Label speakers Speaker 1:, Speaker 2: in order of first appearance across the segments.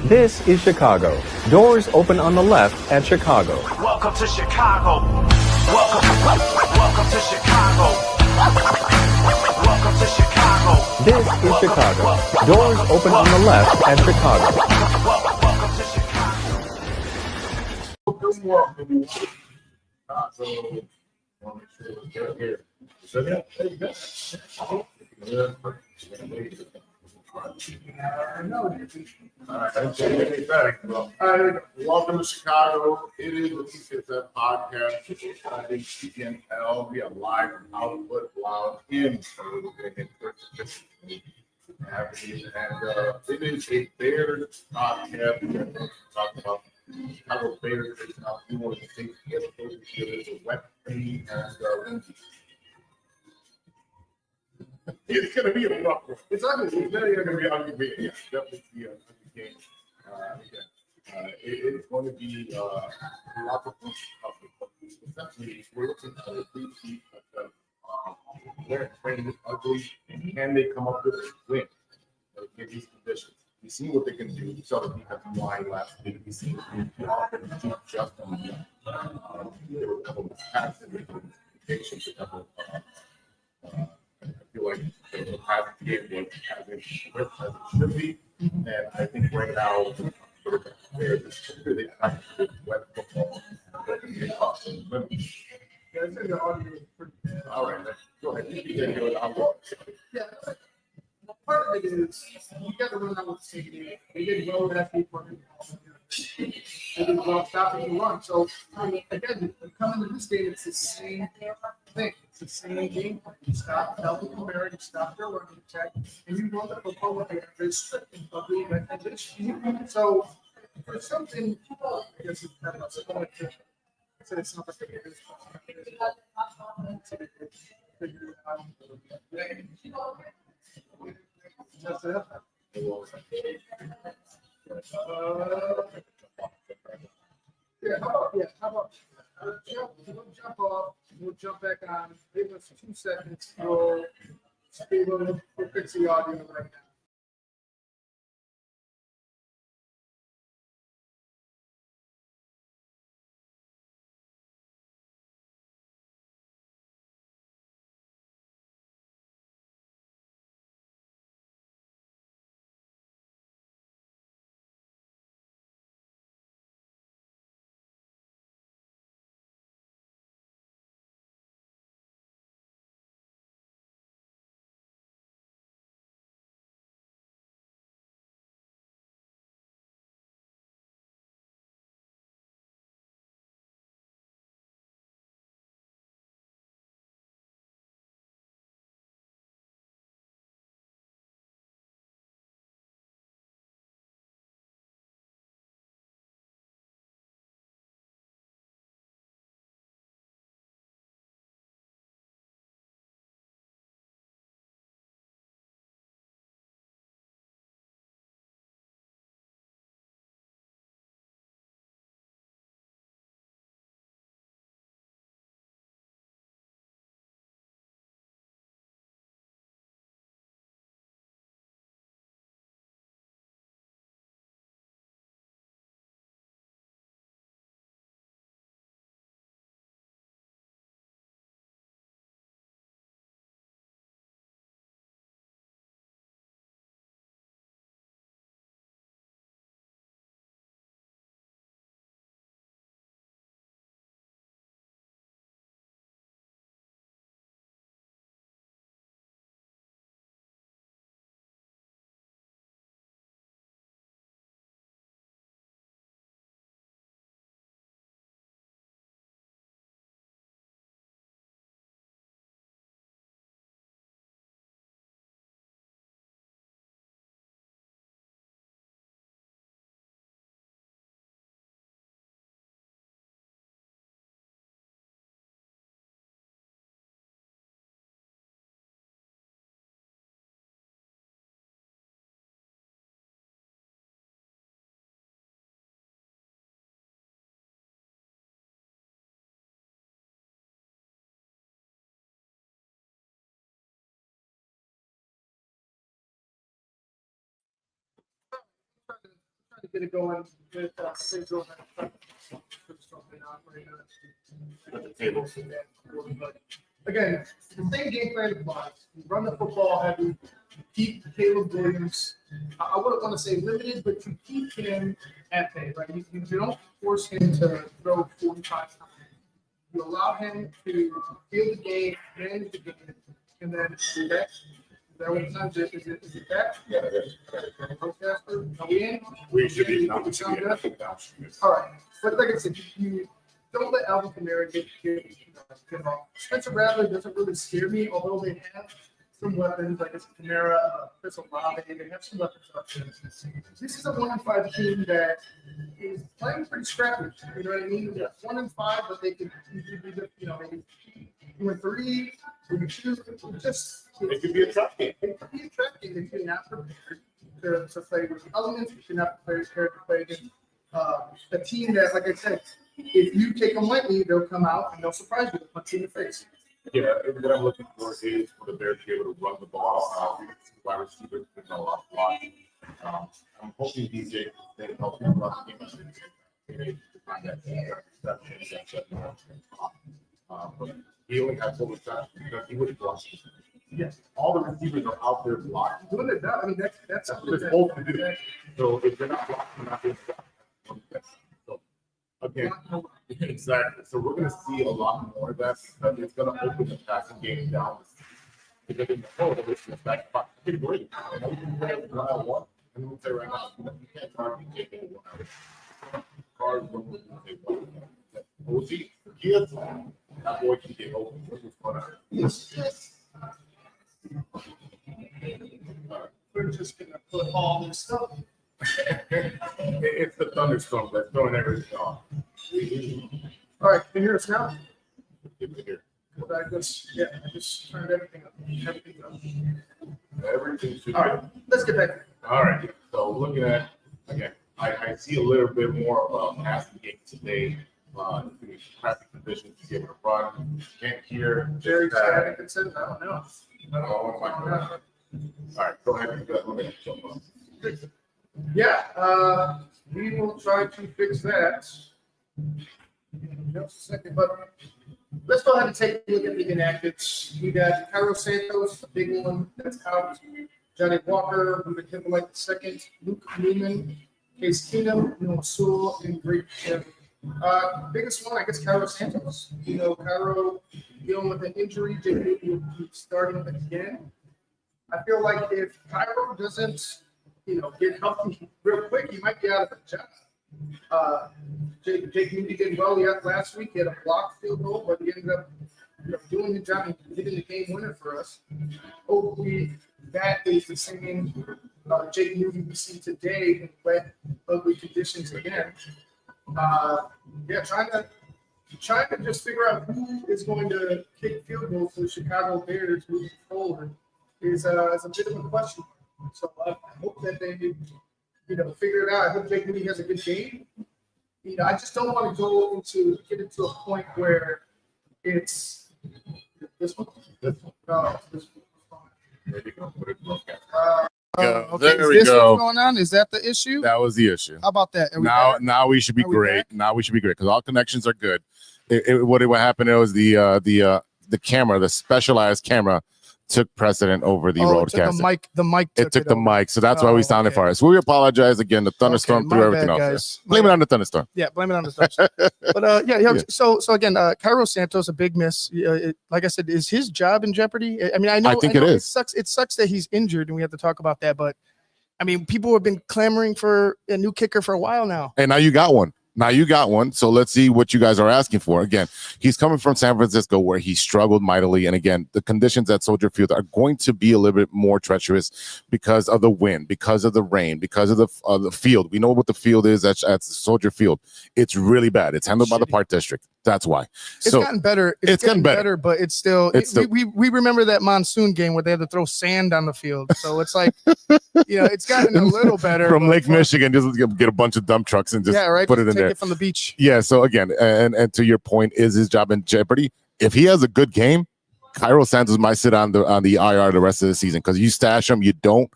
Speaker 1: This is Chicago. Doors open on the left at Chicago.
Speaker 2: Welcome to Chicago. Welcome to Chicago. Welcome to Chicago.
Speaker 1: This is Chicago. Doors open on the left at Chicago.
Speaker 2: Welcome to
Speaker 3: Welcome to Chicago. It is the TTNL podcast. TTNL. We have live output loud in. So we're going to get and it is a Bears podcast. We're going to talk about Chicago Bears. We want to think it's a wet thing and it's going to be a rough one. It's ugly. It's very going to be ugly. Yeah, definitely be an ugly game. It's going to be lots of essentially, we're looking at a free sheet of their training is ugly, and can they come up with a win in these conditions? We see what they can do. We saw the defensive line last week. We see the offense do just on the there were a couple of passes, a couple of I feel like the past game was as it should be, and I think right now they're really active web football. All right, go ahead.
Speaker 4: Yeah, part of it is you got to run out with safety. They did well with that people. They did well stopping the run. So again, coming to this game, it's the same thing. It's the same game. You stop Delta Barry, you stop their running attack, and you run the football with a very strict and ugly recommendation. So for something, I guess it's kind of similar to. So it's not like it is. Just that. How about jump off, we'll jump back on, give us 2 seconds, we'll fix the audio right now. trying to get it going with things going on. But again, the same game plan applies. You run the football heavy, keep Caleb Williams. I wouldn't want to say limited, but you keep him at bay, right? You don't force him to throw 45 times. You allow him to feel the game, manage the game, and then do that. Is that what times it is? Is it back?
Speaker 3: Yeah, it is.
Speaker 4: Are we in?
Speaker 3: We should be.
Speaker 4: All right. But like I said, you don't let Alvin Kamara get off. Spencer Rattler doesn't really scare me, although they have some weapons, like it's Kamara, Chris Olave, they have some weapons up there. This is a 1-5 team that is playing pretty scrappy. You know what I mean? They're 1-5, but they could be, maybe 2-3, 2-2. Just
Speaker 3: It could be a tough game.
Speaker 4: it could be a trap game if you're not prepared to play with the elements, if you're not prepared to play against a team that, like I said, if you take them lightly, they'll come out and they'll surprise you. They'll punch you in the face.
Speaker 3: Yeah, what I'm looking for is for the Bears to be able to run the ball. Wide receivers can go off block. I'm hoping DJ can help him run the game. But he only had so much time because he was blocking.
Speaker 4: Yes.
Speaker 3: All the receivers are out there blocking.
Speaker 4: Doing it now, I mean, that's
Speaker 3: That's what they're supposed to do. So if they're not blocking, they're not going to stop. So, again, exactly. So we're going to see a lot more of that because it's going to open the passing game down. Because in the whole, it's back pretty great. And we can play one-on-one. And we'll say right now, you can't target taking one. Cards don't take one. We'll see. Kids, that boy can get open.
Speaker 4: Yes. We're just gonna put all this stuff.
Speaker 3: It's the thunderstorm that's throwing everything off.
Speaker 4: All right, can you hear us now?
Speaker 3: Get it here.
Speaker 4: I just turned everything up.
Speaker 3: Everything should be.
Speaker 4: All right, let's get back.
Speaker 3: All right. So looking at again, I see a little bit more of a passing game today. Traffic conditions to be able to run. Can't hear.
Speaker 4: Very static. It says, I don't know.
Speaker 3: Oh my God. All right, go ahead and let me jump on.
Speaker 4: Yeah, we will try to fix that. Just a second, but let's go ahead and take a look at the inactives. We got Cairo Santos, the big one that's out. Johnny Walker, we've been hitting like the second. Luke Newman, Case Keenum, Noah Sewell, and Great Jim. Biggest one, I guess, Cairo Santos. Cairo dealing with an injury, Jake will be starting again. I feel like if Cairo doesn't, get healthy real quick, he might be out of a job. Jake Moody did well last week. He had a blocked field goal, but he ended up doing the job and hitting the game winner for us. Hopefully, that is the same Jake Moody we see today in wet, ugly conditions again. Trying to just figure out who is going to kick field goals for the Chicago Bears moving forward is a bit of a question. So I hope that they, figure it out. I hope Jake Moody has a good game. I just don't want to get into a point where it's this one.
Speaker 3: This one.
Speaker 4: No, this one.
Speaker 3: There you go. Put it broadcast.
Speaker 4: Okay.
Speaker 5: There we
Speaker 4: Is this
Speaker 5: go.
Speaker 4: what's going on? Is that the issue?
Speaker 5: That was the issue.
Speaker 4: How about that?
Speaker 5: Now we should be
Speaker 4: Are we
Speaker 5: great.
Speaker 4: back?
Speaker 5: Now we should be great because all connections are good. What happened? It was the camera, the specialized camera, took precedent over the roadcast.
Speaker 4: The mic.
Speaker 5: It took the mic, so that's why we sounded far. So we apologize again. The thunderstorm threw everything off.
Speaker 4: Guys.
Speaker 5: Blame it on the thunderstorm.
Speaker 4: Yeah, blame it on the thunderstorm. But
Speaker 5: Yeah.
Speaker 4: So again, Cairo Santos, a big miss. Like I said, is his job in jeopardy? I mean, I know
Speaker 5: it is.
Speaker 4: It sucks that he's injured, and we have to talk about that. But I mean, people have been clamoring for a new kicker for a while now.
Speaker 5: And now you got one. So let's see what you guys are asking for. Again, he's coming from San Francisco where he struggled mightily. And again, the conditions at Soldier Field are going to be a little bit more treacherous because of the wind, because of the rain, because of the field. We know what the field is at Soldier Field. It's really bad. It's handled by the Park District. That's why.
Speaker 4: It's gotten better. It's gotten better, but it's still. We remember that monsoon game where they had to throw sand on the field. So it's like, it's gotten a little better.
Speaker 5: From Lake Michigan, just get a bunch of dump trucks and just put it in there.
Speaker 4: It from the beach.
Speaker 5: Yeah. So again, and to your point, is his job in jeopardy? If he has a good game, Cairo Santos might sit on the IR the rest of the season because you stash him, you don't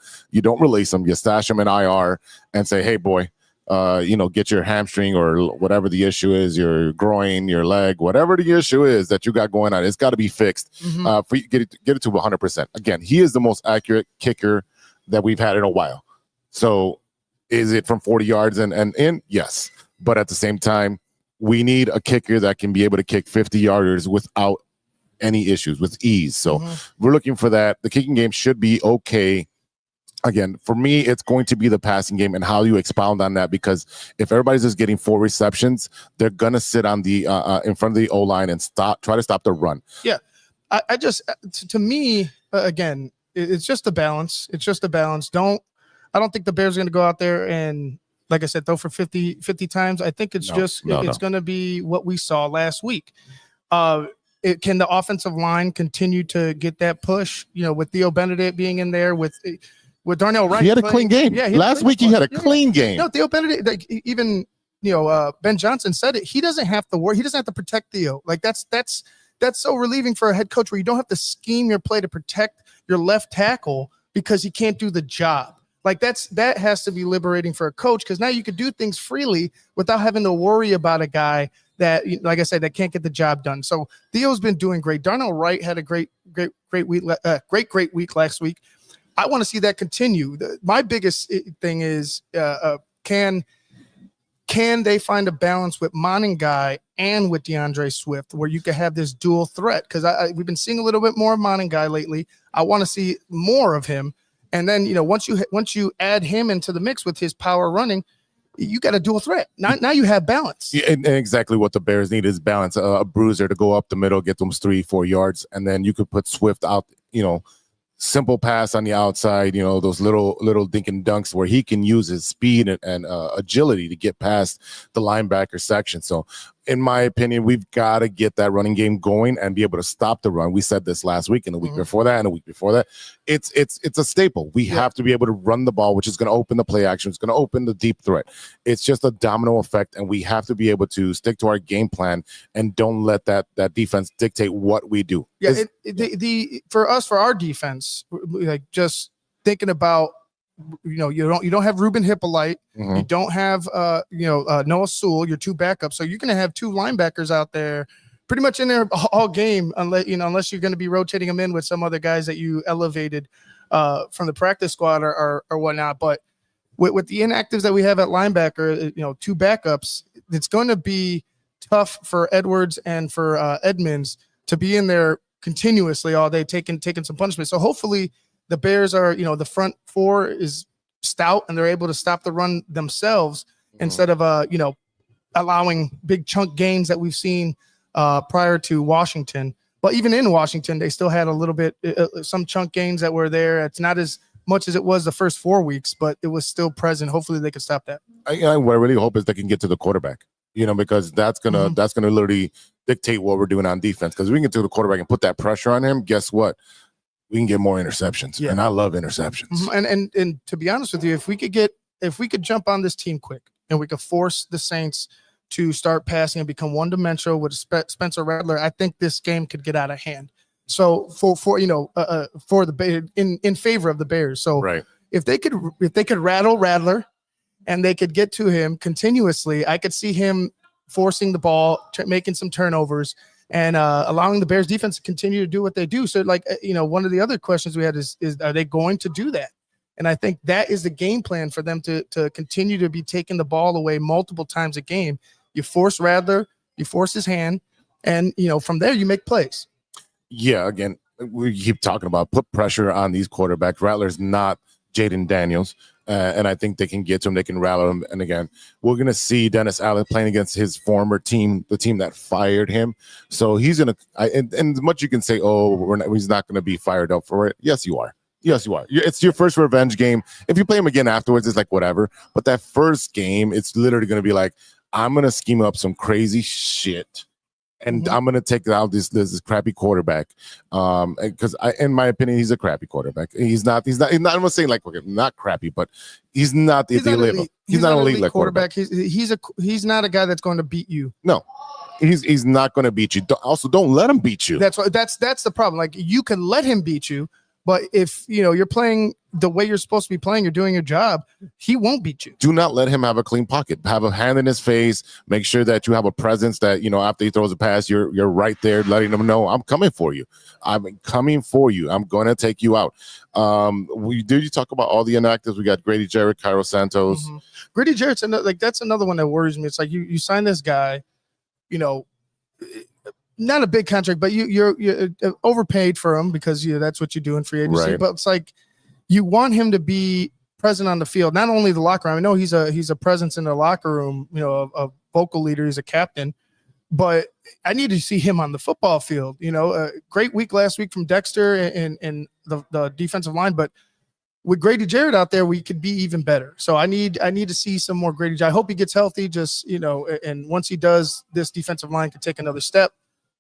Speaker 5: release him, you stash him in IR and say, hey boy, get your hamstring or whatever the issue is, your groin, your leg, whatever the issue is that you got going on, it's got to be fixed for you get it to 100%. Again, he is the most accurate kicker that we've had in a while. So is it from 40 yards and in? Yes. But at the same time, we need a kicker that can be able to kick 50-yarders without any issues, with ease. So we're looking for that. The kicking game should be okay. Again, for me, it's going to be the passing game and how you expound on that, because if everybody's just getting 4 receptions, they're going to sit on the in front of the O-line and try to stop the run.
Speaker 4: Yeah. I just, to me, again, it's just a balance. It's just a balance. I don't think the Bears are going to go out there and, like I said, throw for 50 times. I think it's going to be what we saw last week. Can the offensive line continue to get that push, with Theo Benedict being in there, with Darnell Wright?
Speaker 5: He had a clean game. Yeah, last week he had a clean game.
Speaker 4: No, Theo Benedict, like, even Ben Johnson said it. He doesn't have to worry. He doesn't have to protect Theo. Like that's so relieving for a head coach, where you don't have to scheme your play to protect your left tackle because he can't do the job. Like that has to be liberating for a coach, because now you could do things freely without having to worry about a guy that, like I said, that can't get the job done. So Theo's been doing great. Darnell Wright had a great week, great week last week. I want to see that continue. My biggest thing is, can they find a balance with Monangai and with DeAndre Swift, where you could have this dual threat? Because we've been seeing a little bit more of Monangai lately. I want to see more of him. And then, once you add him into the mix with his power running, you got a dual threat. Now you have balance. Yeah,
Speaker 5: and exactly what the Bears need is balance. A bruiser to go up the middle, get them 3-4 yards, and then you could put Swift out, simple pass on the outside, those little dink and dunks where he can use his speed and agility to get past the linebacker section. So in my opinion, we've got to get that running game going and be able to stop the run. We said this last week and the week before that and the week before that. It's a staple. We have to be able to run the ball, which is going to open the play action. It's going to open the deep threat. It's just a domino effect, and we have to be able to stick to our game plan and don't let that defense dictate what we do.
Speaker 4: Yeah, for our defense, like, just thinking about, you don't have Ruben Hippolyte, you don't have Noah Sewell, your 2 backups, so you're going to have 2 linebackers out there pretty much in there all game, unless you're going to be rotating them in with some other guys that you elevated from the practice squad or whatnot. But with the inactives that we have at linebacker, 2 backups, it's going to be tough for Edwards and for Edmonds to be in there continuously all day, taking some punishment. So hopefully the Bears are, the front 4 is stout and they're able to stop the run themselves instead of, allowing big chunk gains that we've seen prior to Washington. But even in Washington, they still had a little bit, some chunk gains that were there. It's not as much as it was the first 4 weeks, but it was still present. Hopefully they can stop that.
Speaker 5: What I really hope is they can get to the quarterback, because that's gonna literally dictate what we're doing on defense. Because we can get to the quarterback and put that pressure on him. Guess what? We can get more interceptions, and I love interceptions.
Speaker 4: And to be honest with you, if we could jump on this team quick and we could force the Saints to start passing and become one-dimensional with Spencer Rattler, I think this game could get out of hand. So for the in favor of the Bears. So if they could rattle Rattler and they could get to him continuously, I could see him forcing the ball, making some turnovers, and allowing the Bears defense to continue to do what they do. So, one of the other questions we had is are they going to do that? And I think that is the game plan for them to continue to be taking the ball away multiple times a game. You force Rattler, you force his hand, and, from there you make plays.
Speaker 5: Yeah, again, we keep talking about put pressure on these quarterbacks. Rattler's not Jaden Daniels. And I think they can get to him. They can rattle him. And again, we're going to see Dennis Allen playing against his former team, the team that fired him. So he's going to, and as much you can say, he's not going to be fired up for it. Yes, you are. Yes, you are. It's your first revenge game. If you play him again afterwards, it's like whatever. But that first game, it's literally going to be like, I'm going to scheme up some crazy shit. And I'm going to take out this crappy quarterback, because in my opinion, he's a crappy quarterback. He's not. I'm not saying like not crappy, but he's not the elite. He's not an elite quarterback.
Speaker 4: He's not a guy that's going to beat you.
Speaker 5: No, he's not going to beat you. Also, don't let him beat you.
Speaker 4: That's the problem. Like, you can let him beat you, But if you're playing the way you're supposed to be playing, you're doing your job, he won't beat you.
Speaker 5: Do not let him have a clean pocket. Have a hand in his face. Make sure that you have a presence that, after he throws a pass, you're right there letting him know, I'm coming for you. I'm coming for you. I'm going to take you out. You talk about all the inactives? We got Grady Jarrett, Cairo Santos.
Speaker 4: Mm-hmm. Grady Jarrett's that's another one that worries me. It's like you sign this guy, not a big contract, but you're overpaid for him because that's what you do in free agency.
Speaker 5: Right.
Speaker 4: But it's like you want him to be present on the field, not only the locker room. I know he's a presence in the locker room, a vocal leader, he's a captain, but I need to see him on the football field. Great week last week from Dexter and the defensive line, but with Grady Jarrett out there, we could be even better. So I need to see some more Grady Jarrett. I hope he gets healthy. Just and once he does, this defensive line could take another step.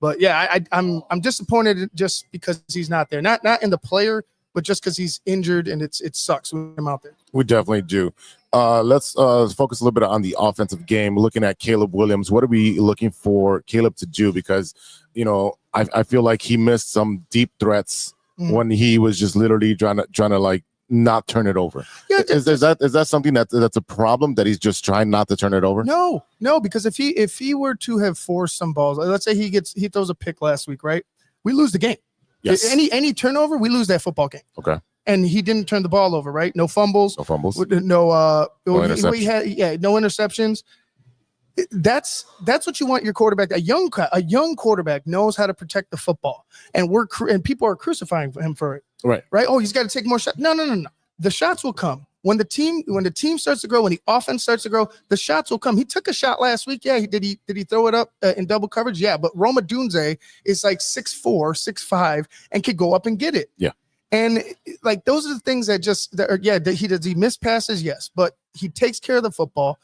Speaker 4: But yeah, I'm disappointed just because he's not there. Not in the player, but just because he's injured and it sucks with him out there.
Speaker 5: We definitely do. Let's focus a little bit on the offensive game. Looking at Caleb Williams, what are we looking for Caleb to do? Because I feel like he missed some deep threats when he was just literally trying to like not turn it over. Yeah, is that something that's a problem, that he's just trying not to turn it over?
Speaker 4: No, because if he were to have forced some balls, let's say he throws a pick last week, right? We lose the game.
Speaker 5: Yes.
Speaker 4: Any turnover, we lose that football game.
Speaker 5: Okay.
Speaker 4: And he didn't turn the ball over, right? No fumbles.
Speaker 5: No fumbles.
Speaker 4: No
Speaker 5: interceptions.
Speaker 4: No interceptions. That's what you want your quarterback. A young quarterback knows how to protect the football, and people are crucifying him for it.
Speaker 5: Right.
Speaker 4: Oh, he's got to take more shots. No. The shots will come when the team starts to grow, when the offense starts to grow. The shots will come. He took a shot last week. Yeah, did he throw it up in double coverage? Yeah, but Roma Dunze is like 6'4", 6'5", and could go up and get it.
Speaker 5: Yeah.
Speaker 4: And like those are the things he miss passes, yes, but he takes care of the football.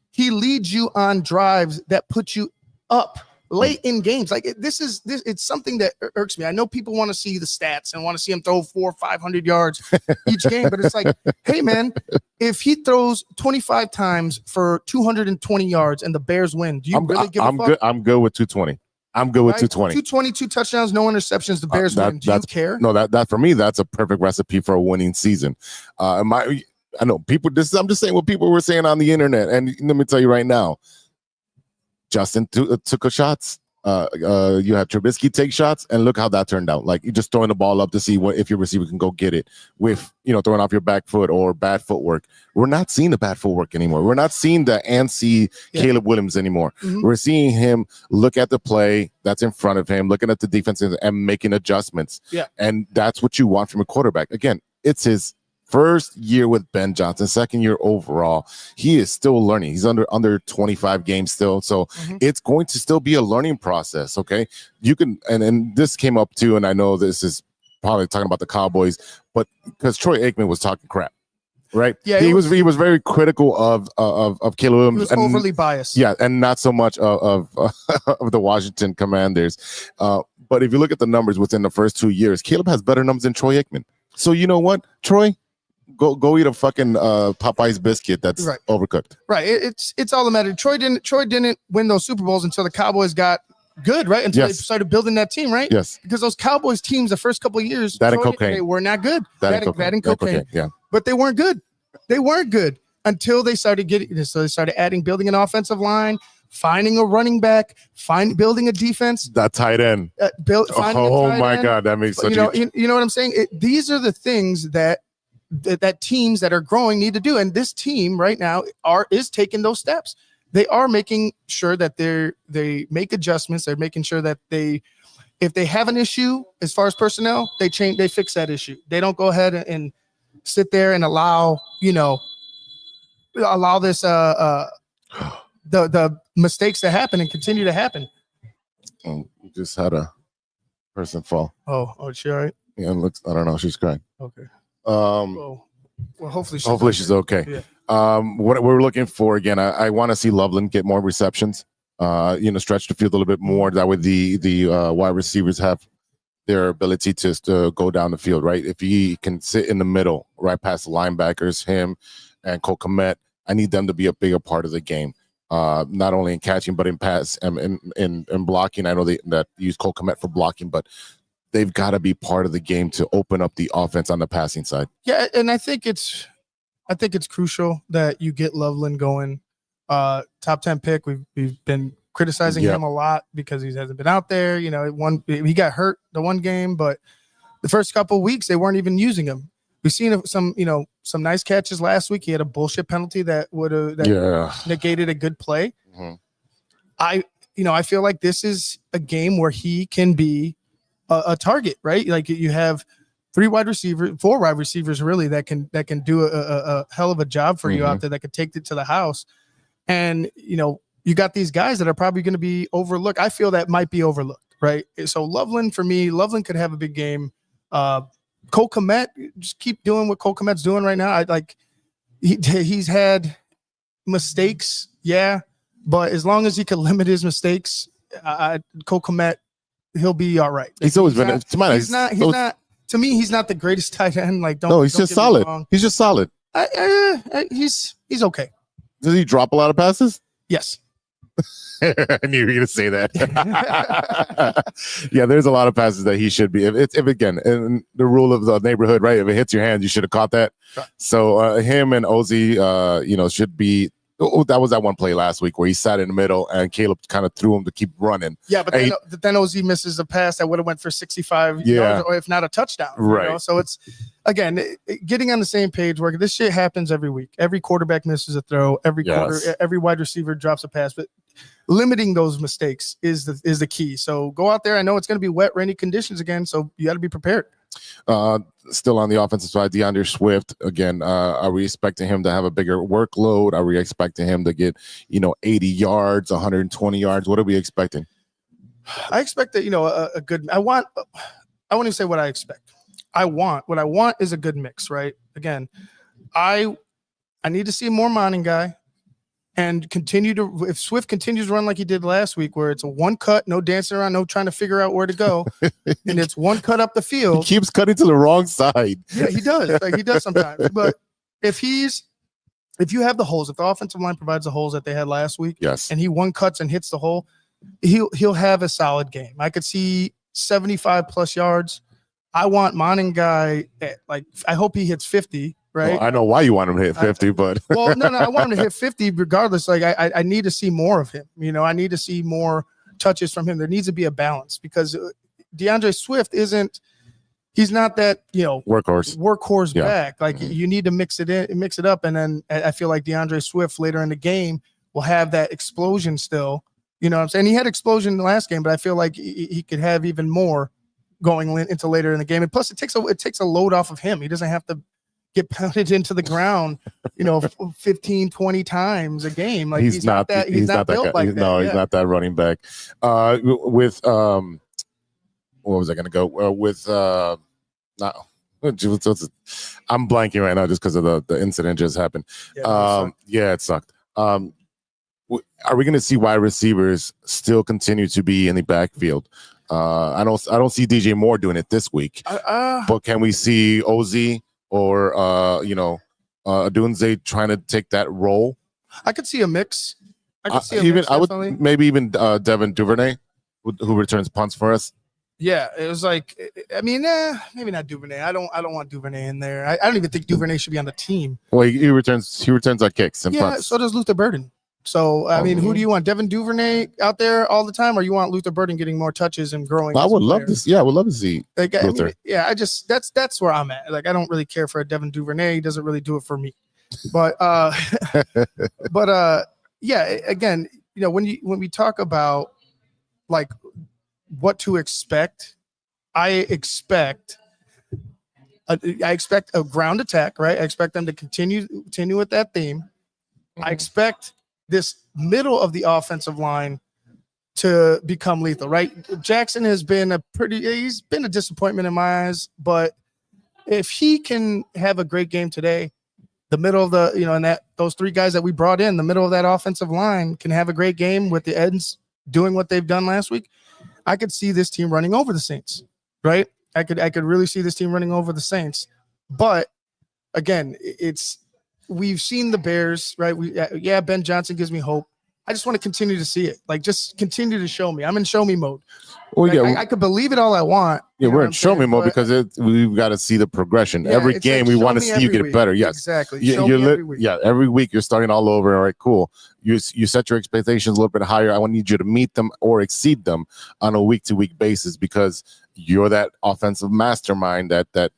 Speaker 4: He leads you on drives that put you up late in games. Like it's something that irks me. I know people want to see the stats and want to see him throw 400 or 500 yards each game, but it's like, hey man, if he throws 25 times for 220 yards and the Bears win, do you really give a fuck?
Speaker 5: I'm good with 220. I'm good with 220.
Speaker 4: 222 touchdowns, no interceptions. The Bears win. Do you care?
Speaker 5: No, that for me, that's a perfect recipe for a winning season. I know people. I'm just saying what people were saying on the internet, and let me tell you right now, Justin took shots. You had Trubisky take shots, and look how that turned out. Like, you're just throwing the ball up to see if your receiver can go get it with, throwing off your back foot or bad footwork. We're not seeing the bad footwork anymore. We're not seeing the antsy Caleb Williams anymore. Mm-hmm. We're seeing him look at the play that's in front of him, looking at the defense and making adjustments.
Speaker 4: Yeah.
Speaker 5: And that's what you want from a quarterback. Again, it's his first year with Ben Johnson, second year overall. He is still learning. He's under 25 games still. So it's going to still be a learning process. Okay. You can, and this came up too, and I know this is probably talking about the Cowboys, but because Troy Aikman was talking crap, right?
Speaker 4: Yeah.
Speaker 5: He was very critical of Caleb Williams.
Speaker 4: He was overly biased.
Speaker 5: Yeah. And not so much of the Washington Commanders. But if you look at the numbers within the first 2 years, Caleb has better numbers than Troy Aikman. So you know what, Troy? Go eat a fucking Popeye's biscuit that's overcooked.
Speaker 4: Right. It's all the matter. Troy didn't win those Super Bowls until the Cowboys got good, right? Until they started building that team, right?
Speaker 5: Yes.
Speaker 4: Because those Cowboys teams, the first couple of years,
Speaker 5: that and cocaine,
Speaker 4: they were not good.
Speaker 5: That and cocaine. Yeah.
Speaker 4: But they weren't good. They weren't good until they started building an offensive line, finding a running back, building a defense.
Speaker 5: That tight end. Oh my God, that makes such
Speaker 4: you know what I'm saying? These are the things that teams that are growing need to do, and this team right now is taking those steps. They are making sure that they make adjustments. They're making sure that if they have an issue as far as personnel, they fix that issue. They don't go ahead and sit there and allow this the mistakes to happen and continue to happen.
Speaker 5: We just had a person fall.
Speaker 4: Oh, is she all right?
Speaker 5: Yeah, it looks. I don't know. She's crying.
Speaker 4: Okay.
Speaker 5: Well,
Speaker 4: hopefully she's
Speaker 5: okay.
Speaker 4: Yeah.
Speaker 5: What we're looking for again, I want to see Loveland get more receptions. Stretch the field a little bit more. That way, the wide receivers have their ability to go down the field. Right, if he can sit in the middle, right past the linebackers, him and Cole Kmet, I need them to be a bigger part of the game. Not only in catching, but in pass and in blocking. I know that use Cole Kmet for blocking, but they've got to be part of the game to open up the offense on the passing side.
Speaker 4: Yeah, and I think it's crucial that you get Loveland going. Top 10 pick. We've been criticizing him a lot because he hasn't been out there. You know, he got hurt the one game, but the first couple of weeks they weren't even using him. We've seen some nice catches last week. He had a bullshit penalty that would have negated a good play.
Speaker 5: Mhm.
Speaker 4: I feel like this is a game where he can be a target, right? Like you have 4 wide receivers really that can do a hell of a job for you out there, that could take it to the house. And you got these guys that are probably going to be overlooked. I feel that might be overlooked, right? So Loveland could have a big game. Cole Kmet, just keep doing what Cole Kmet's doing right now. He's had mistakes, yeah, but as long as he can limit his mistakes, Cole Kmet, he'll be all right.
Speaker 5: He's always been.
Speaker 4: He's not. To me, he's not the greatest tight end. Like,
Speaker 5: he's just solid. He's just solid.
Speaker 4: He's okay.
Speaker 5: Does he drop a lot of passes?
Speaker 4: Yes.
Speaker 5: I knew you were going to say that. Yeah, there's a lot of passes that he should be. If again, in the rule of the neighborhood, right? If it hits your hand, you should have caught that. Right. So him and Ozzy, should be. Oh, that was that one play last week where he sat in the middle and Caleb kind of threw him to keep running.
Speaker 4: Yeah, but then Ozzy misses a pass that would have went for 65 yards, or if not a touchdown.
Speaker 5: Right.
Speaker 4: So it's, again, getting on the same page where this shit happens every week. Every quarterback misses a throw. Every wide receiver drops a pass. But limiting those mistakes is the key. So go out there. I know it's going to be wet, rainy conditions again, so you got to be prepared.
Speaker 5: Still on the offensive side, DeAndre Swift again. Are we expecting him to have a bigger workload? Are we expecting him to get 80 yards, 120 yards? What are we expecting?
Speaker 4: I expect that a good. I won't even say what I expect. What I want is a good mix, right? Again, I need to see more Monning guy. And if Swift continues to run like he did last week, where it's a one cut, no dancing around, no trying to figure out where to go, and it's one cut up the field.
Speaker 5: He keeps cutting to the wrong side.
Speaker 4: Yeah, he does. Like he does sometimes. But if you have the holes, if the offensive line provides the holes that they had last week,
Speaker 5: yes,
Speaker 4: and he one cuts and hits the hole, he'll have a solid game. I could see 75 plus yards. I want Monning guy I hope he hits 50. Right.
Speaker 5: Well, I know why you want him to hit 50, but
Speaker 4: no, I want him to hit 50 regardless. Like I need to see more of him. I need to see more touches from him. There needs to be a balance because DeAndre Swift he's not that workhorse back. Like you need to mix it up, and then I feel like DeAndre Swift later in the game will have that explosion still. You know what I'm saying? He had explosion in the last game, but I feel like he could have even more going into later in the game. And plus, it takes a load off of him. He doesn't have to get pounded into the ground, 15, 20 times a game. Like he's not built like that.
Speaker 5: No, he's not that running back. With what was I going to go with? No, I'm blanking right now just because of the incident just happened. It sucked. Are we going to see wide receivers still continue to be in the backfield? I don't see DJ Moore doing it this week, but can we see Ozzy or Adunze trying to take that role?
Speaker 4: I could see a mix.
Speaker 5: I would maybe even Devin Duvernay, who returns punts for us.
Speaker 4: Yeah, it was like, maybe not Duvernay. I don't want Duvernay in there. I don't even think Duvernay should be on the team.
Speaker 5: Well, he returns our kicks and punts.
Speaker 4: So does Luther Burden. So who do you want? Devin Duvernay out there all the time, or you want Luther Burden getting more touches and growing?
Speaker 5: I would love to. Yeah, I would love to see Luther.
Speaker 4: That's where I'm at. Like I don't really care for a Devin Duvernay. He doesn't really do it for me. But again, when we talk about like what to expect, I expect a ground attack, right? I expect them to continue with that theme. Mm-hmm. I expect this middle of the offensive line to become lethal, right? Jackson has been he's been a disappointment in my eyes, but if he can have a great game today, the middle of and those 3 guys that we brought in, the middle of that offensive line can have a great game with the ends doing what they've done last week. I could see this team running over the Saints, right? I could really see this team running over the Saints, but again, we've seen the Bears, right? Ben Johnson gives me hope. I just want to continue to see it. Like, just continue to show me. I'm in show me mode.
Speaker 5: Well,
Speaker 4: Like,
Speaker 5: yeah,
Speaker 4: I could believe it all I want.
Speaker 5: yeah,
Speaker 4: You know
Speaker 5: we're
Speaker 4: what
Speaker 5: in
Speaker 4: I'm
Speaker 5: show me
Speaker 4: saying?
Speaker 5: mode
Speaker 4: But,
Speaker 5: because we've got to see the progression.
Speaker 4: yeah,
Speaker 5: Every
Speaker 4: it's
Speaker 5: game
Speaker 4: like,
Speaker 5: we
Speaker 4: show
Speaker 5: want to
Speaker 4: me
Speaker 5: see you
Speaker 4: every
Speaker 5: get
Speaker 4: week.
Speaker 5: better. Yes,
Speaker 4: Exactly.
Speaker 5: You,
Speaker 4: Show
Speaker 5: you're
Speaker 4: me every week.
Speaker 5: yeah, every week you're starting all over. All right, cool. You set your expectations a little bit higher. I need you to meet them or exceed them on a week-to-week basis because you're that offensive mastermind that did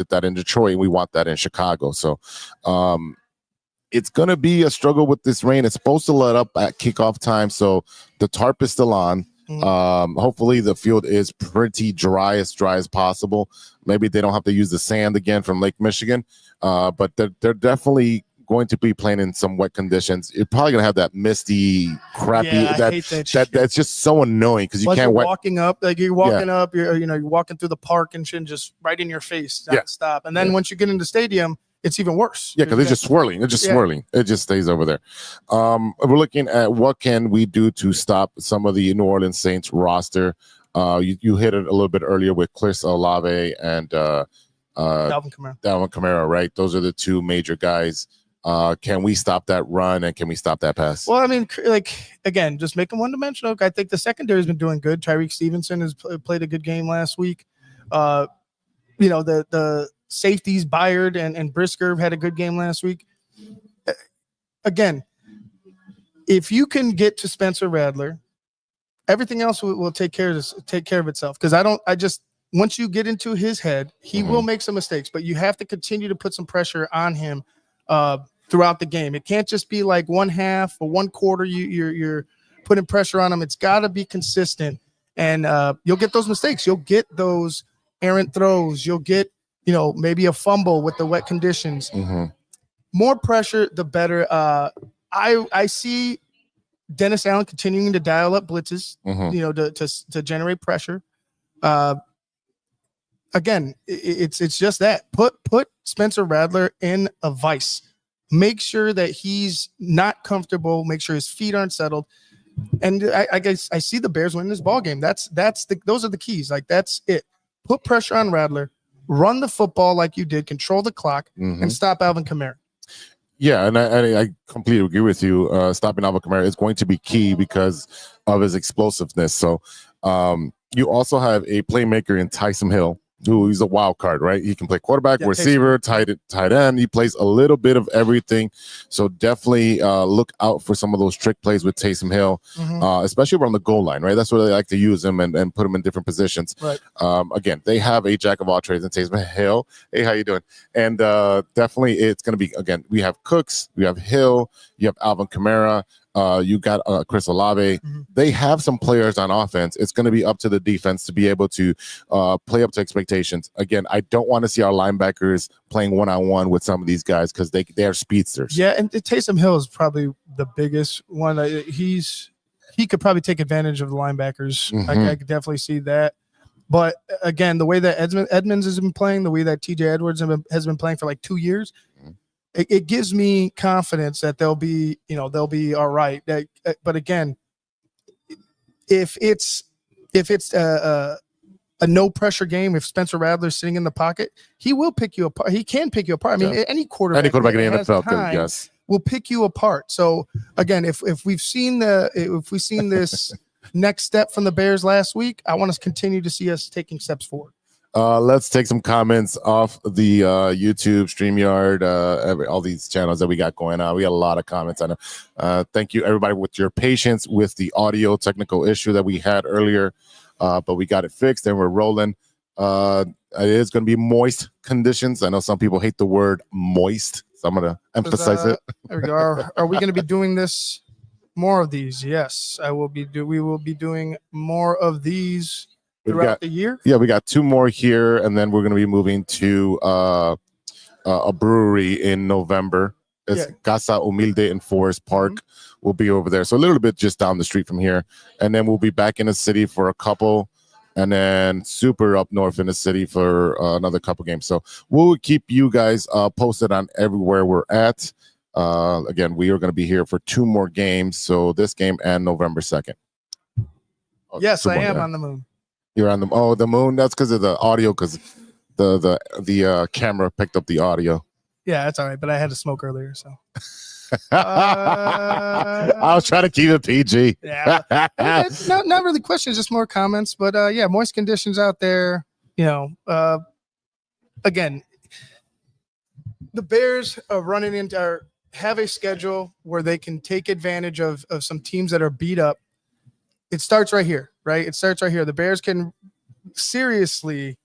Speaker 5: that in Detroit. We want that in Chicago. So, it's going to be a struggle with this rain. It's supposed to let up at kickoff time, so the tarp is still on. Hopefully the field is pretty dry as possible. Maybe they don't have to use the sand again from Lake Michigan, but they're definitely going to be playing in some wet conditions. You're probably going to have that misty, crappy.
Speaker 4: Yeah, I hate that shit.
Speaker 5: That's just so annoying because you can't.
Speaker 4: Walking up, like you're walking up, you're walking through the park and shit, just right in your face, stop. And then once you get into the stadium, it's even worse.
Speaker 5: Yeah, because it's just swirling. It's just swirling. It just stays over there. We're looking at what can we do to stop some of the New Orleans Saints roster. You hit it a little bit earlier with Chris Olave and
Speaker 4: Dalvin
Speaker 5: Kamara, right? Those are the two major guys. Can we stop that run and can we stop that pass?
Speaker 4: Well, I mean, like, again, just make them one-dimensional. I think the secondary has been doing good. Tyreek Stevenson has played a good game last week. The safeties Byard and Brisker had a good game last week. Again, if you can get to Spencer Rattler, everything else will take care of itself. Because once you get into his head, he will make some mistakes, but you have to continue to put some pressure on him throughout the game. It can't just be like one half or one quarter you're putting pressure on him. It's got to be consistent, and you'll get those mistakes. You'll get those errant throws. You'll get maybe a fumble with the wet conditions. More pressure, the better. I see Dennis Allen continuing to dial up blitzes, to generate pressure. Again, it's just that. Put Spencer Rattler in a vice. Make sure that he's not comfortable. Make sure his feet aren't settled. And I guess I see the Bears winning this ball game. Those are the keys. Like, that's it. Put pressure on Rattler. Run the football like you did, control the clock, and stop Alvin Kamara. Yeah,
Speaker 5: and I completely agree with you. Stopping Alvin Kamara is going to be key because of his explosiveness. So you also have a playmaker in Taysom Hill, who is a wild card, right? He can play quarterback, receiver, tight end. He plays a little bit of everything. So definitely look out for some of those trick plays with Taysom Hill, especially around the goal line, right? That's where they like to use him and put him in different positions.
Speaker 4: Right.
Speaker 5: Again, they have a jack of all trades in Taysom Hill. Hey, how you doing? And definitely it's going to be, again, we have Cooks, we have Hill, you have Alvin Kamara, you got Chris Olave. They have some players on offense. It's going to be up to the defense to be able to play up to expectations. Again, I don't want to see our linebackers playing one-on-one with some of these guys because they are speedsters.
Speaker 4: Yeah, and Taysom Hill is probably the biggest one. He could probably take advantage of the linebackers. I could definitely see that. But again, the way that Edmonds has been playing, the way that TJ Edwards has been playing for like 2 years, it gives me confidence that they'll be all right. But again, if it's a no pressure game, if Spencer Rattler's sitting in the pocket, he will pick you apart. He can pick you apart. I mean, any quarterback
Speaker 5: in the NFL
Speaker 4: will pick you apart. So again, if we've seen this next step from the Bears last week, I want to continue to see us taking steps forward.
Speaker 5: Let's take some comments off the YouTube, StreamYard, all these channels that we got going on. We got a lot of comments. I know. Thank you, everybody, with your patience with the audio technical issue that we had earlier, but we got it fixed and we're rolling. It is going to be moist conditions. I know some people hate the word moist, so I'm going to emphasize it.
Speaker 4: There we go. Are we going to be doing this? More of these? Yes, I will be. We will be doing more of these throughout the year.
Speaker 5: Yeah, we got 2 more here, and then we're going to be moving to a brewery in November. It's Casa Humilde in Forest Park. We'll be over there, so a little bit just down the street from here, and then we'll be back in the city for a couple, and then super up north in the city for another couple games. So we'll keep you guys posted on everywhere we're at. Again, we are going to be here for 2 more games, so this game and November 2nd.
Speaker 4: Yes, I am on the moon.
Speaker 5: You're on the moon. That's because of the audio, because the camera picked up the audio.
Speaker 4: Yeah, that's all right. But I had to smoke earlier, so.
Speaker 5: I was trying to keep it PG.
Speaker 4: Yeah, not really questions, just more comments. But yeah, moist conditions out there. Again, the Bears are running into have a schedule where they can take advantage of some teams that are beat up. It starts right here, right? It starts right here. The Bears can seriously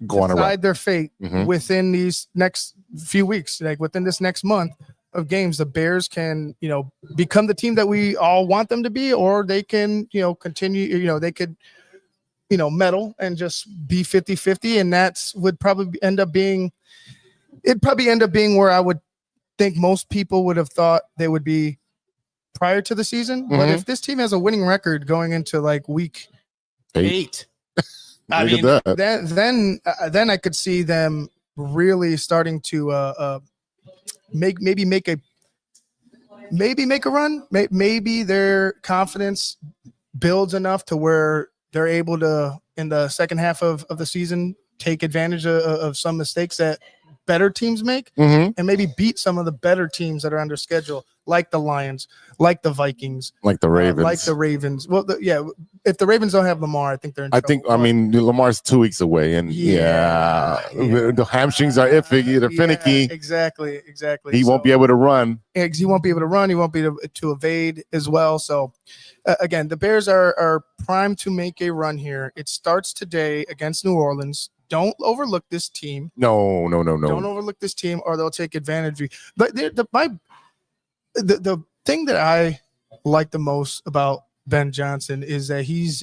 Speaker 5: Go on
Speaker 4: decide their fate
Speaker 5: Mhm.
Speaker 4: within these next few weeks, like within this next month of games. The Bears can, become the team that we all want them to be, or they can, continue, they could, meddle and just be 50-50. And that's would probably end up being where I would think most people would have thought they would be prior to the season. But if this team has a winning record going into like week 8, I mean, then I could see them really starting to make a run. Maybe their confidence builds enough to where they're able to, in the second half of the season, take advantage of some mistakes that better teams make, and maybe beat some of the better teams that are under schedule, like the Lions, like the Vikings,
Speaker 5: like the
Speaker 4: Ravens. Well, if the Ravens don't have Lamar, I think they're in trouble.
Speaker 5: I mean, Lamar's 2 weeks away, and the hamstrings are iffy. They're finicky.
Speaker 4: Exactly.
Speaker 5: He won't be able to run.
Speaker 4: He won't be able to run. He won't be able to evade as well. So, again, the Bears are primed to make a run here. It starts today against New Orleans. Don't overlook this team.
Speaker 5: No.
Speaker 4: Don't overlook this team, or they'll take advantage of you. But the thing that I like the most about Ben Johnson is that he's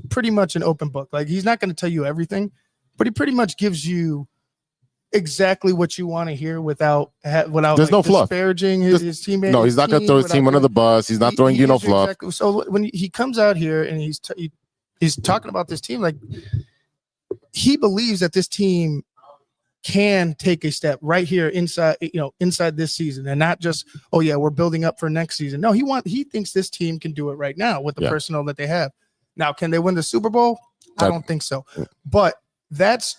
Speaker 4: pretty much an open book. Like, he's not going to tell you everything, but he pretty much gives you exactly what you want to hear without
Speaker 5: there's no fluff
Speaker 4: disparaging his teammate.
Speaker 5: No, he's not going to throw his team under the bus. He's not throwing no fluff.
Speaker 4: Exactly. So when he comes out here and he's talking about this team, like, he believes that this team can take a step right here inside this season, and not just, oh yeah, we're building up for next season. No, he thinks this team can do it right now with the personnel that they have. Now, can they win the Super Bowl? I don't think so. But that's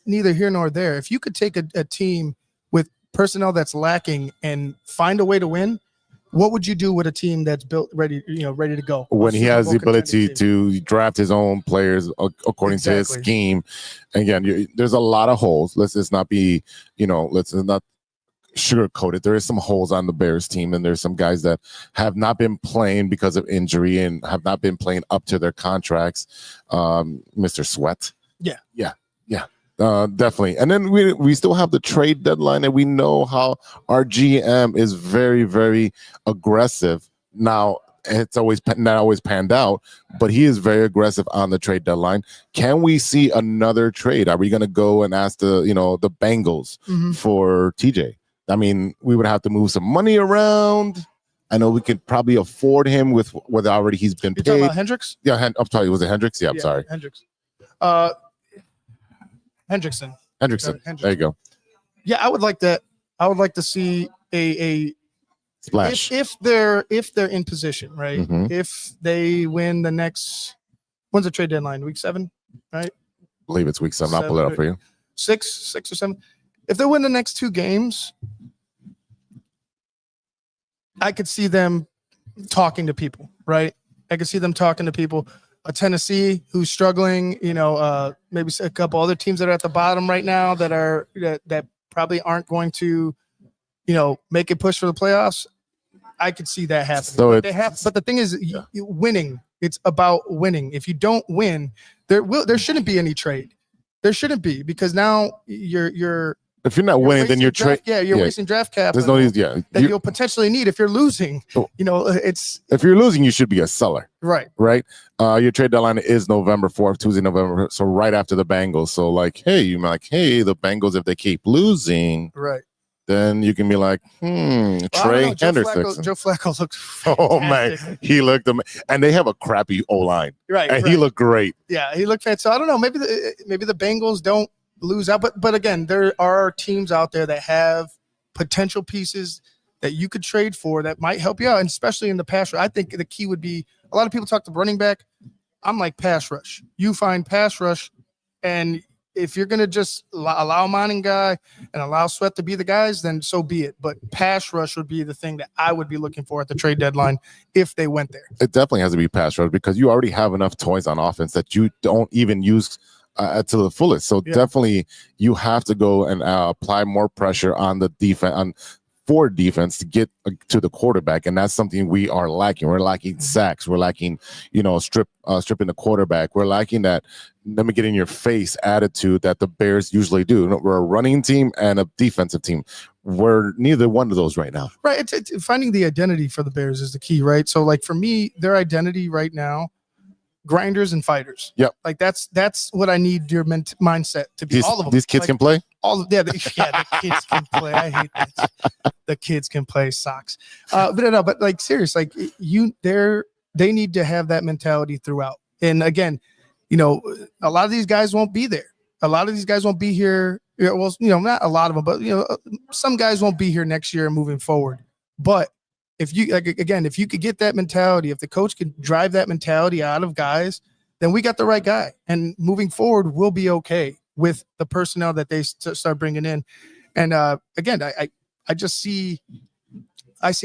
Speaker 4: neither here nor there. If you could take a team with personnel that's lacking and find a way to win, what would you do with a team that's built ready to go?
Speaker 5: When he has the ability to draft his own players according to his scheme. Again, there's a lot of holes. Let's not be, let's not sugarcoat it. There is some holes on the Bears team, and there's some guys that have not been playing because of injury and have not been playing up to their contracts. Mr. Sweat. Yeah. Definitely. And then we still have the trade deadline, and we know how our GM is very, very aggressive. Now, it's not always panned out, but he is very aggressive on the trade deadline. Can we see another trade? Are we going to go and ask the Bengals for TJ? I mean, we would have to move some money around. I know we could probably afford him with what already he's been paid.
Speaker 4: You're talking about Hendricks?
Speaker 5: Yeah, I'm sorry. Was it Hendricks? Yeah, I'm sorry.
Speaker 4: Hendricks. Hendrickson.
Speaker 5: There you go.
Speaker 4: Yeah, I would like that. I would like to see a
Speaker 5: splash
Speaker 4: if they're in position, right? If they win the next, when's the trade deadline? Week 7, right?
Speaker 5: I believe it's week 7. I'll pull it up for you.
Speaker 4: 6 or 7. If they win the next 2 games, I could see them talking to people, right? I could see them talking to people. A Tennessee who's struggling, maybe a couple other teams that are at the bottom right now that probably aren't going to, make a push for the playoffs. I could see that happening.
Speaker 5: So
Speaker 4: but the thing is, winning. It's about winning. If you don't win, there shouldn't be any trade. There shouldn't be, because now you're. If
Speaker 5: you're not winning, then you're trading.
Speaker 4: Yeah, you're wasting draft capital.
Speaker 5: There's no need. Yeah,
Speaker 4: that you'll potentially need if you're losing. It's
Speaker 5: if you're losing, you should be a seller.
Speaker 4: Right.
Speaker 5: Your trade deadline is November 4th, Tuesday, November. So right after the Bengals. So the Bengals, if they keep losing,
Speaker 4: right,
Speaker 5: then you can be like, Trey Henderson.
Speaker 4: Joe Flacco looked fantastic.
Speaker 5: Oh man, he looked and they have a crappy O-line.
Speaker 4: Right.
Speaker 5: And he looked great.
Speaker 4: Yeah, he looked fantastic. So I don't know. Maybe the Bengals don't lose out, but again, there are teams out there that have potential pieces that you could trade for that might help you out, and especially in the pass rush. I think the key would be, a lot of people talk to running back. I'm like pass rush. You find pass rush, and if you're gonna just allow Manning guy and allow Sweat to be the guys, then so be it. But pass rush would be the thing that I would be looking for at the trade deadline if they went there.
Speaker 5: It definitely has to be pass rush because you already have enough toys on offense that you don't even use to the fullest. So definitely you have to go and apply more pressure on the defense, for defense to get to the quarterback, and that's something we are lacking. We're lacking sacks. We're lacking, stripping the quarterback. We're lacking that let me get in your face attitude that the Bears usually do. We're a running team and a defensive team. We're neither one of those right now.
Speaker 4: Right. It's finding the identity for the Bears is the key, right? So, like for me, their identity right now, grinders and fighters.
Speaker 5: Yep.
Speaker 4: Like that's what I need your mindset to be. All of them.
Speaker 5: These kids can play.
Speaker 4: The kids can play. I hate that. The kids can play socks. But like serious, like they need to have that mentality throughout. And again, a lot of these guys won't be there. A lot of these guys won't be here. Well, not a lot of them, but some guys won't be here next year and moving forward. But if you if you could get that mentality, if the coach can drive that mentality out of guys, then we got the right guy. And moving forward, we'll be okay with the personnel that they start bringing in. And again, I see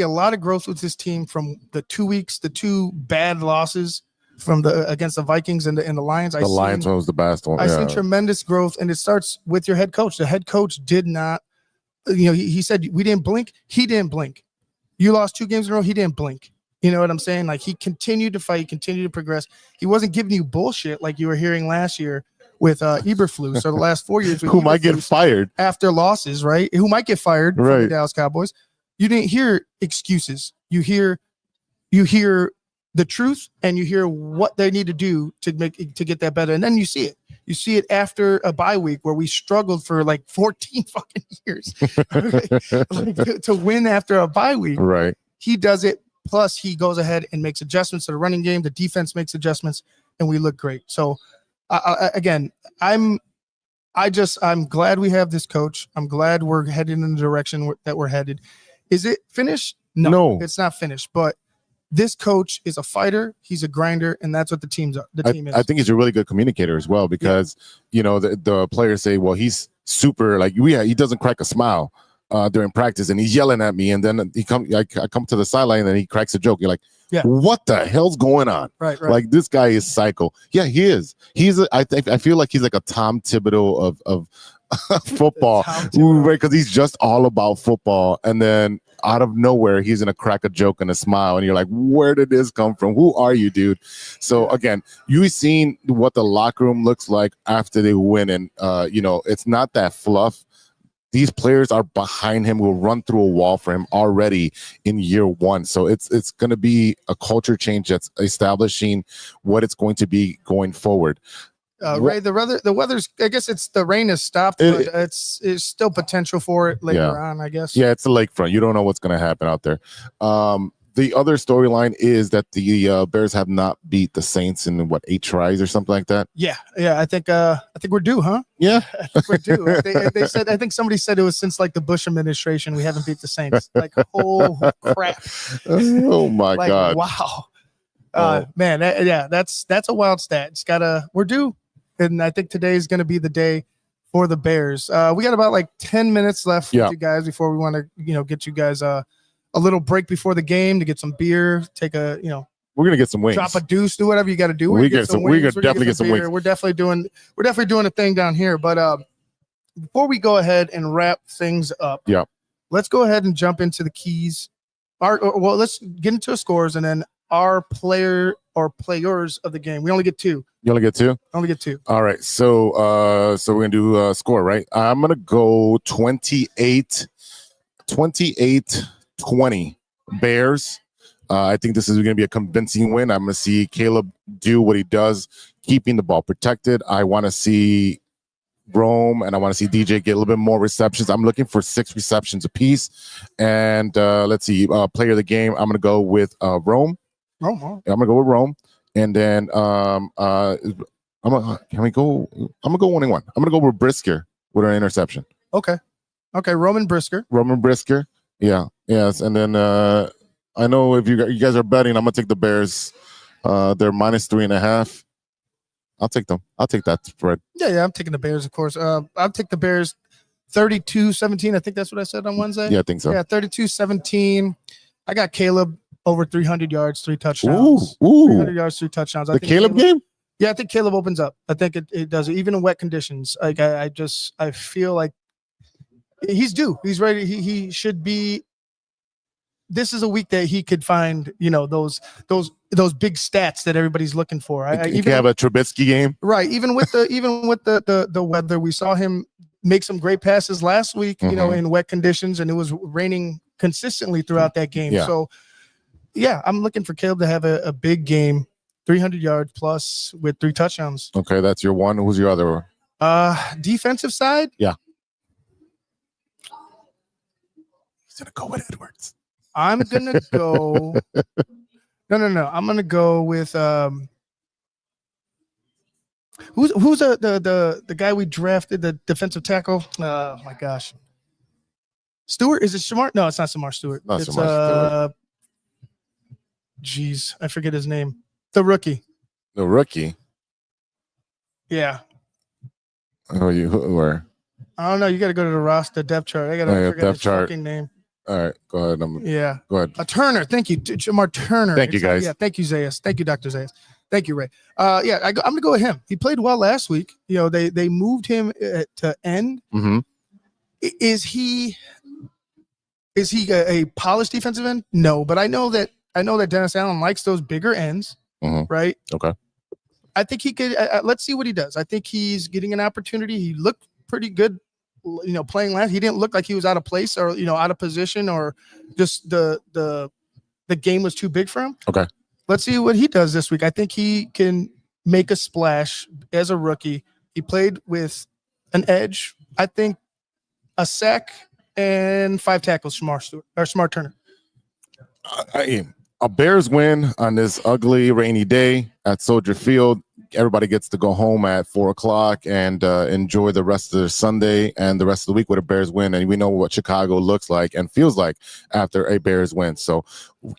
Speaker 4: a lot of growth with this team from the 2 weeks, the two bad losses from against the Vikings and the Lions.
Speaker 5: The Lions one was the best one.
Speaker 4: I seen tremendous growth, and it starts with your head coach. The head coach did not, he said we didn't blink. He didn't blink. You lost 2 games in a row. He didn't blink. You know what I'm saying? Like he continued to fight, continued to progress. He wasn't giving you bullshit like you were hearing last year with Eberflus, or the last 4 years with
Speaker 5: who might get fired
Speaker 4: after losses, right? Who might get fired from the Dallas Cowboys. You didn't hear excuses. You hear the truth, and you hear what they need to do to get that better. And then you see it. You see it after a bye week where we struggled for like 14 fucking years to win after a bye week.
Speaker 5: Right.
Speaker 4: He does it. Plus, he goes ahead and makes adjustments to the running game. The defense makes adjustments, and we look great. So, again, I'm glad we have this coach. I'm glad we're heading in the direction that we're headed. Is it finished? No, it's not finished. But this coach is a fighter. He's a grinder, and that's what the team is.
Speaker 5: I think he's a really good communicator as well because the players say, well, he's super he doesn't crack a smile during practice, and he's yelling at me, and then I come to the sideline and he cracks a joke. You're like, what the hell's going on?
Speaker 4: Right.
Speaker 5: Like this guy is psycho. Yeah, he is. I feel like he's like a Tom Thibodeau of football, right? Because he's just all about football, and then out of nowhere he's gonna crack a joke and a smile, and you're like, where did this come from? Who are you, dude? So again, you've seen what the locker room looks like after they win, and it's not that fluff. These players are behind him, will run through a wall for him already in year one. So it's going to be a culture change that's establishing what it's going to be going forward.
Speaker 4: Ray, the weather's, I guess the rain has stopped, but it's still potential for it later on, I guess.
Speaker 5: Yeah, it's the lakefront. You don't know what's going to happen out there. The other storyline is that the Bears have not beat the Saints in 8 tries or something like that.
Speaker 4: Yeah. I think we're due, huh?
Speaker 5: Yeah,
Speaker 4: I think we're due. They said, I think somebody said it was since the Bush administration we haven't beat the Saints. Oh crap!
Speaker 5: Oh my God!
Speaker 4: Wow, man, that's a wild stat. We're due, and I think today is going to be the day for the Bears. We got about 10 minutes left with you guys before we want to get you guys a little break before the game to get some beer, take a,
Speaker 5: we're going to get some wings,
Speaker 4: drop a deuce, do whatever you got to do.
Speaker 5: We're going to definitely get some wings.
Speaker 4: We're definitely doing a thing down here. But before we go ahead and wrap things up, let's go ahead and jump into the keys. Let's get into the scores and then our player or players of the game. We only get 2.
Speaker 5: You only get 2?
Speaker 4: Only get 2.
Speaker 5: All right. So we're going to do score, right? I'm going to go 28-20 Bears. I think this is going to be a convincing win. I'm going to see Caleb do what he does, keeping the ball protected. I want to see Rome and I want to see DJ get a little bit more receptions. I'm looking for 6 receptions apiece. And let's see, player of the game, I'm going to go with Rome.
Speaker 4: I'm
Speaker 5: going to go with Rome. And then I'm going to go 1-1. I'm going to go with Brisker with an interception.
Speaker 4: Okay, Roman Brisker. Yeah. Yes. And then I know if you guys are betting, I'm gonna take the Bears. They're -3.5.
Speaker 5: I'll take them. I'll take that spread.
Speaker 4: Yeah, I'm taking the Bears, of course. I'll take the Bears 32-17. I think that's what I said on Wednesday.
Speaker 5: Yeah, I think so.
Speaker 4: Yeah, 32-17. I got Caleb over 300 yards, 3 touchdowns.
Speaker 5: Ooh.
Speaker 4: 300 yards, 3 touchdowns.
Speaker 5: The Caleb game?
Speaker 4: Yeah, I think Caleb opens up. I think it does it, even in wet conditions. Like I feel like he's due. He's ready. He should be. This is a week that he could find, those big stats that everybody's looking for.
Speaker 5: You can have a Trubisky game,
Speaker 4: right? Even with the weather, we saw him make some great passes last week. In wet conditions, and it was raining consistently throughout that game.
Speaker 5: Yeah.
Speaker 4: So, yeah, I'm looking for Caleb to have a big game, 300 yards plus with 3 touchdowns.
Speaker 5: Okay, that's your one. Who's your other one?
Speaker 4: Defensive side.
Speaker 5: Yeah. He's gonna go with Edwards.
Speaker 4: I'm gonna go. No. I'm gonna go with who's the guy we drafted, the defensive tackle. Oh my gosh, Stewart. Is it Shamar? No, it's not Shamar Stewart.
Speaker 5: Not
Speaker 4: It's
Speaker 5: Shamar Stewart.
Speaker 4: Geez, I forget his name. The rookie.
Speaker 5: The rookie.
Speaker 4: Yeah.
Speaker 5: Oh, where?
Speaker 4: I don't know. You got to go to the roster depth chart. I got to forget
Speaker 5: depth
Speaker 4: his
Speaker 5: chart.
Speaker 4: fucking name.
Speaker 5: All right, go ahead.
Speaker 4: Yeah.
Speaker 5: Go ahead.
Speaker 4: Turner. Thank you, Jamar Turner.
Speaker 5: Thank you, guys.
Speaker 4: Yeah. Thank you, Zayas. Thank you, Dr. Zayas. Thank you, Ray. Yeah, I'm gonna go with him. He played well last week. They moved him to end.
Speaker 5: Mm-hmm.
Speaker 4: Is he a polished defensive end? No, but I know that Dennis Allen likes those bigger ends, right?
Speaker 5: Okay.
Speaker 4: I think he could. Let's see what he does. I think he's getting an opportunity. He looked pretty good, playing last. He didn't look like he was out of place or out of position or just the game was too big for him.
Speaker 5: Okay.
Speaker 4: Let's see what he does this week. I think he can make a splash as a rookie. He played with an edge. I think a sack and 5 tackles. Smart Turner.
Speaker 5: A Bears win on this ugly rainy day at Soldier Field. Everybody gets to go home at 4:00 and enjoy the rest of the Sunday and the rest of the week with a Bears win. And we know what Chicago looks like and feels like after a Bears win. So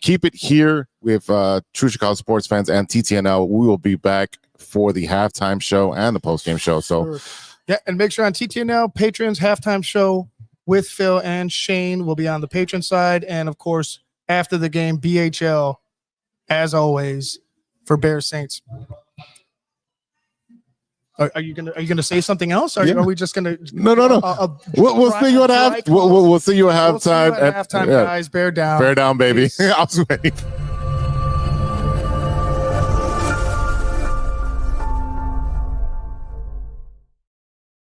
Speaker 5: keep it here with True Chicago Sports Fans and TTNL. We will be back for the halftime show and the postgame show. So
Speaker 4: yeah, and make sure on TTNL Patrons halftime show with Phil and Shayne will be on the patron side, and of course after the game BHL as always for Bears Saints. Are you gonna say something else? Are we just gonna?
Speaker 5: No. We'll see you at half. We'll see you at halftime.
Speaker 4: Halftime, guys. Bear down.
Speaker 5: Bear down, baby. I was waiting.